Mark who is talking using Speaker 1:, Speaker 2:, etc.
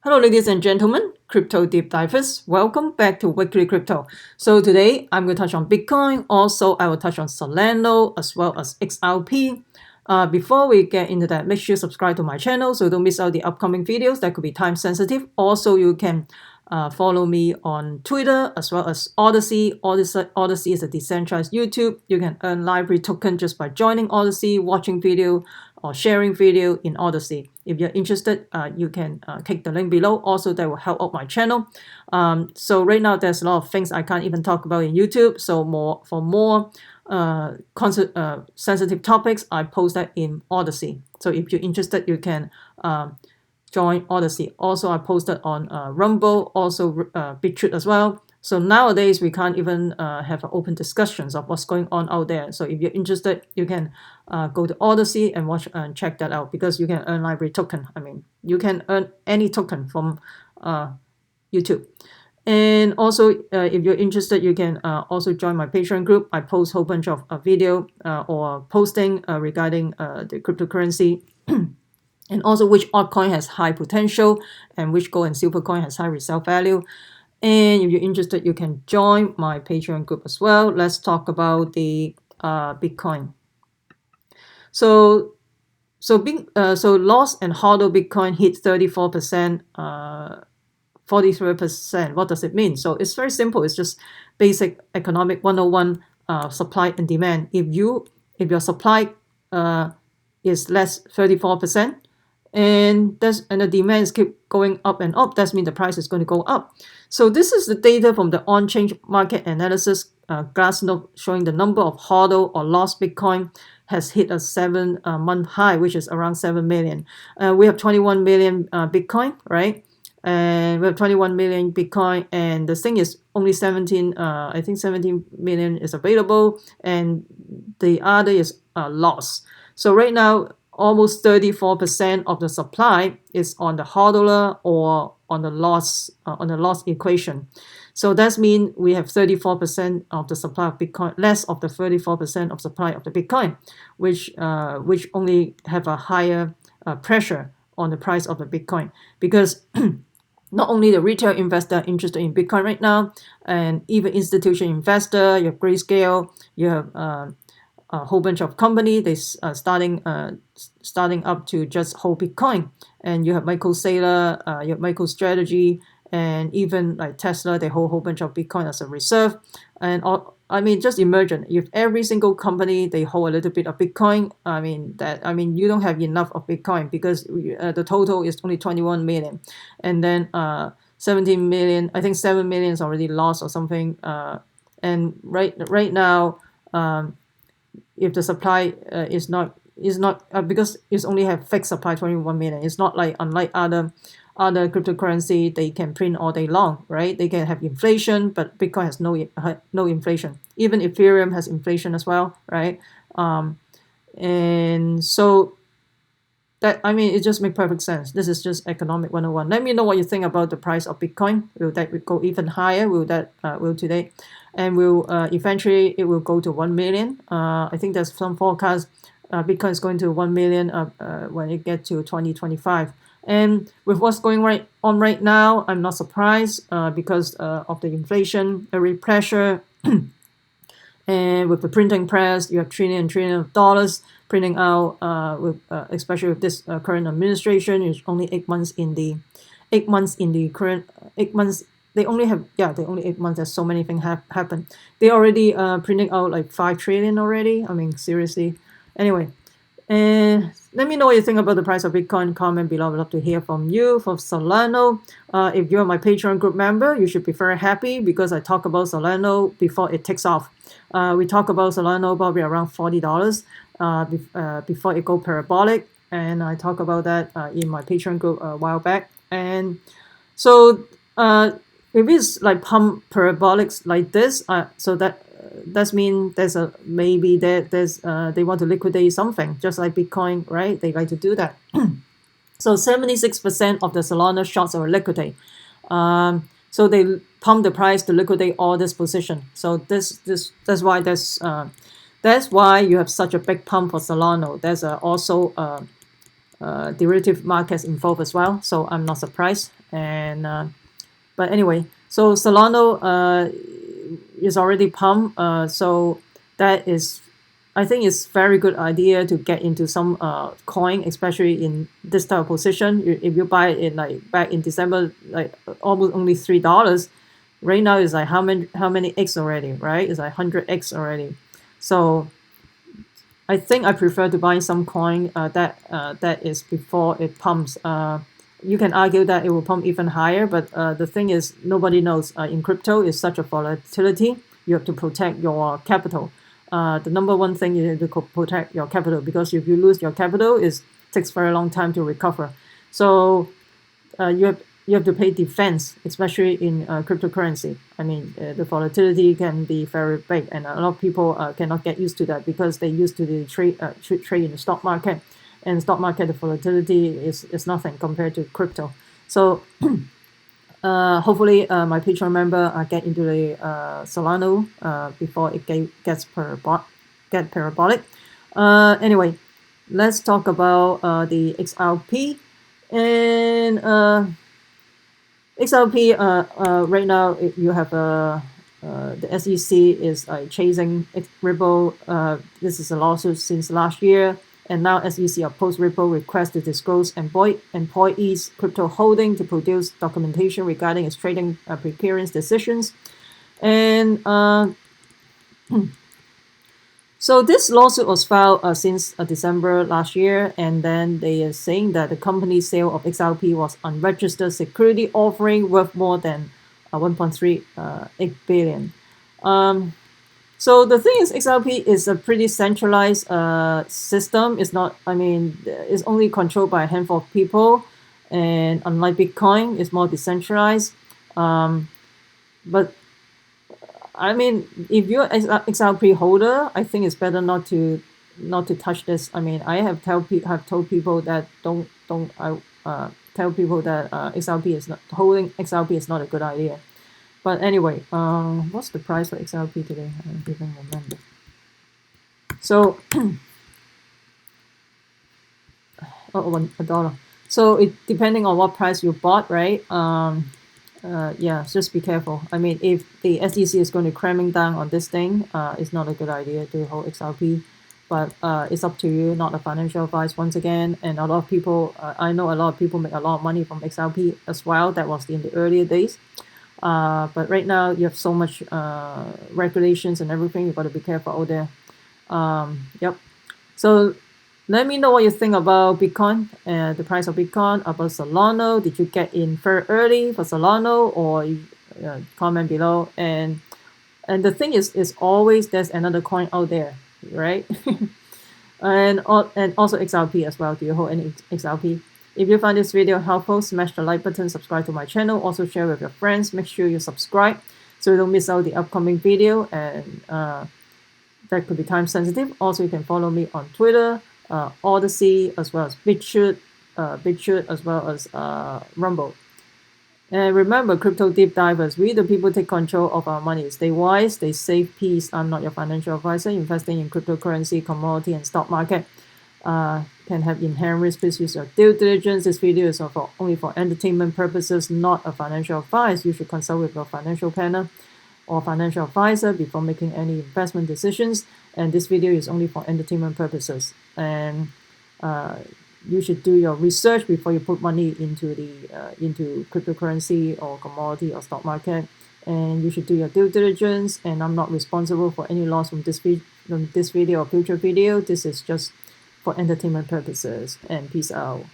Speaker 1: Hello, ladies and gentlemen, crypto deep divers. Welcome back to Weekly Crypto. So today I'm going to touch on Bitcoin. Also, I will touch on Solano as well as XRP. Before we get into that, make sure you subscribe to my channel so don't miss out the upcoming videos that could be time sensitive. Also, you can follow me on Twitter as well as Odysee. Odysee is a decentralized YouTube. You can earn library token just by joining Odysee, watching video, or sharing video in Odysee. If you're interested, you can click the link below. Also, that will help out my channel. So right now, there's a lot of things I can't even talk about in YouTube. So for more sensitive topics, I post that in Odysee. So if you're interested, you can join Odysee. Also, I posted on Rumble, also Bitchute as well. So nowadays, we can't even have open discussions of what's going on out there. So if you're interested, you can go to Odysee and watch and check that out because you can earn library token. I mean, you can earn any token from YouTube. And also, if you're interested, you can also join my Patreon group. I post a whole bunch of video or posting regarding the cryptocurrency. And also which altcoin has high potential and which gold and silver coin has high resale value. And if you're interested, you can join my Patreon group as well. Let's talk about the Bitcoin. So loss and hodl Bitcoin hit 34%, 43%. What does it mean? So it's very simple. It's just basic economic 101, supply and demand. If your supply is less 34%, and the demand is keep going up and up, that means the price is going to go up. So this is the data from the on-chain market analysis Glassnode showing the number of hodl or lost Bitcoin has hit a 7-month high, which is around 7 million. We have 21 million Bitcoin, right? And we have 21 million Bitcoin, and the thing is only 17 million is available, and the other is lost. So right now, almost 34% of the supply is on the hodler or on the loss equation. So that means we have 34% of the supply of Bitcoin, less of the 34% of supply of the Bitcoin, which only have a higher pressure on the price of the Bitcoin, because not only the retail investor are interested in Bitcoin right now, and even institutional investor, you have Grayscale, you have a whole bunch of company they starting up to just hold Bitcoin, and you have Michael Saylor, you have MicroStrategy, and even like Tesla, they hold a whole bunch of Bitcoin as a reserve. And I mean, just imagine if every single company they hold a little bit of Bitcoin. I mean you don't have enough of Bitcoin because the total is only 21 million, and then 17 million. I think 7 million is already lost or something. And right now, if the supply is not because it's only have fixed supply 21 million. It's not like unlike other cryptocurrency, they can print all day long, right? They can have inflation, but Bitcoin has no inflation. Even Ethereum has inflation as well, right? And so that, I mean, it just makes perfect sense. This is just economic 101. Let me know what you think about the price of Bitcoin. Will that go even higher? Will today? And will eventually it will go to 1 million. I think there's some forecast Bitcoin is going to 1 million when it gets to 2025. And with what's going on right now, I'm not surprised because of the inflation, the pressure, and with the printing press, you have trillion of dollars printing out. Especially with this current administration, it's only 8 months in the current 8 months. They only 8 months. There's so many things happen. They already printing out like 5 trillion already. I mean, seriously. Anyway, and let me know what you think about the price of Bitcoin. Comment below. I'd love to hear from you. For Solano, if you're my Patreon group member, you should be very happy because I talk about Solano before it takes off. We talk about Solano probably around $40 before it go parabolic, and I talk about that in my Patreon group a while back. And so if it's like pump parabolics like this, so that means there's they want to liquidate something, just like Bitcoin, right? They like to do that. So 76% of the Solana shorts are liquidate. So they pump the price to liquidate all this position. So that's why you have such a big pump for Solano. There's also derivative markets involved as well, so I'm not surprised. And but anyway, so Solano is already pumped, so that is, I think it's very good idea to get into some coin, especially in this type of position. If you buy it like back in December, like almost only $3. Right now it's like how many X already, right? It's like 100X already. So I think I prefer to buy some coin that is before it pumps. You can argue that it will pump even higher, but the thing is, nobody knows. In crypto, it's such a volatility. You have to protect your capital. The number one thing you have to protect your capital, because if you lose your capital, it takes very long time to recover. So you have to pay defense, especially in cryptocurrency. I mean, the volatility can be very big, and a lot of people cannot get used to that because they used to the trade in the stock market, and stock market the volatility is nothing compared to crypto. So hopefully my Patreon member get into the Solano before it gets parabolic. Anyway, let's talk about the XRP. And XRP right now you have the SEC is chasing Ripple. This is a lawsuit since last year, and now SEC opposed Ripple request to disclose employees' crypto holding to produce documentation regarding its trading preclearance decisions. And so this lawsuit was filed since December last year, and then they are saying that the company's sale of XRP was unregistered security offering worth more than 1.38 billion. So the thing is, XRP is a pretty centralized system. It's not, I mean, it's only controlled by a handful of people, and unlike Bitcoin, it's more decentralized. But I mean, if you're an XRP holder, I think it's better not to touch this. I mean, I have told people that don't tell people that XRP is not holding XRP is not a good idea. But anyway, what's the price for XRP today? I don't even remember. So $1. So it depending on what price you bought, right? Yeah, just be careful. I mean, if the SEC is going to cramming down on this thing, it's not a good idea to hold XRP. But it's up to you, not a financial advice once again. And a lot of people, I know a lot of people make a lot of money from XRP as well. That was in the earlier days. But right now you have so much regulations and everything. You got to be careful out there. Yep. So let me know what you think about Bitcoin and the price of Bitcoin, about Solano. Did you get in very early for Solano, or comment below? And the thing is always there's another coin out there, right? and also XRP as well. Do you hold any XRP? If you find this video helpful, smash the like button, subscribe to my channel, also share with your friends. Make sure you subscribe so you don't miss out the upcoming video, and that could be time sensitive. Also, you can follow me on Twitter, Odysee, as well as Bitchute, as well as Rumble. And remember, crypto deep divers, we the people take control of our money. Stay wise, stay safe, peace. I'm not your financial advisor. Investing in cryptocurrency, commodity, and stock market can have inherent risks. Please use your due diligence. This video is only for entertainment purposes, not a financial advice. You should consult with your financial planner or financial advisor before making any investment decisions. And this video is only for entertainment purposes. And you should do your research before you put money into into cryptocurrency or commodity or stock market. And you should do your due diligence. And I'm not responsible for any loss from this video or future video. This is just for entertainment purposes. And peace out.